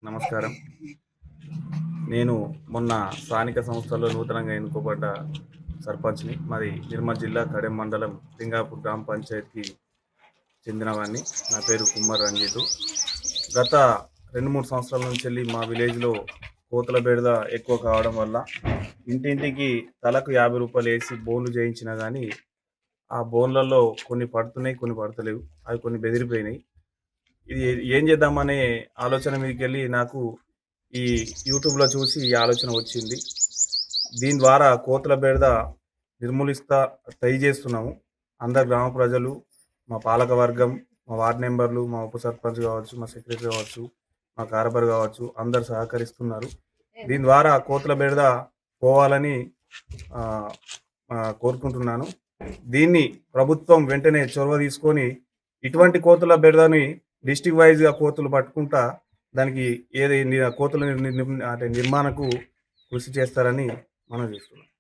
నమస్కారం. నేను మొన్న స్థానిక సంస్థల్లో నూతనంగా ఎన్నుకోబడ్డ సర్పంచ్‌ని. మాది నిర్మల్ జిల్లా కడెం మండలం లింగాపూర్ గ్రామ పంచాయతీకి చెందినవాడిని. నా పేరు కుమ్మరి రంజితు. గత 2, 3 సంవత్సరాల నుంచెల్లి మా విలేజ్‌లో కోతుల బెడద ఎక్కువ కావడం వల్ల ఇంటింటికి తలకు రూ. 50 ఏసి బోన్లు చేయించినా గానీ, ఆ బోన్లలో కొన్ని పడుతున్నాయి, కొన్ని పడతలేవు. అవి కొన్ని బెదిరిపోయినాయి. ఇది ఏం చేద్దామనే ఆలోచన మీదకెళ్ళి నాకు ఈ యూట్యూబ్‌లో చూసి ఈ ఆలోచన వచ్చింది. దీని ద్వారా కోతుల బెడద నిర్మూలిస్తా ట్రై చేస్తున్నాము. అందరు గ్రామ ప్రజలు, మా పాలకవర్గం, మా వార్డ్ మెంబర్లు, మా ఉప సర్పంచ్ కావచ్చు, మా సెక్రటరీ కావచ్చు, మా కార్యబర్ కావచ్చు, అందరూ సహకరిస్తున్నారు. దీని ద్వారా కోతుల బెడద పోవాలని ఆహ్, కోరుకుంటున్నాను. దీన్ని ప్రభుత్వం వెంటనే చొరవ తీసుకొని ఇటువంటి కోతుల బెడదని డిస్ట్రిక్ట్ వైస్‌గా కోతులు పట్టుకుంటా దానికి ఏది కోతుల అంటే నిర్మాణకు కృషి చేస్తారని మనవి చేస్తున్నాను.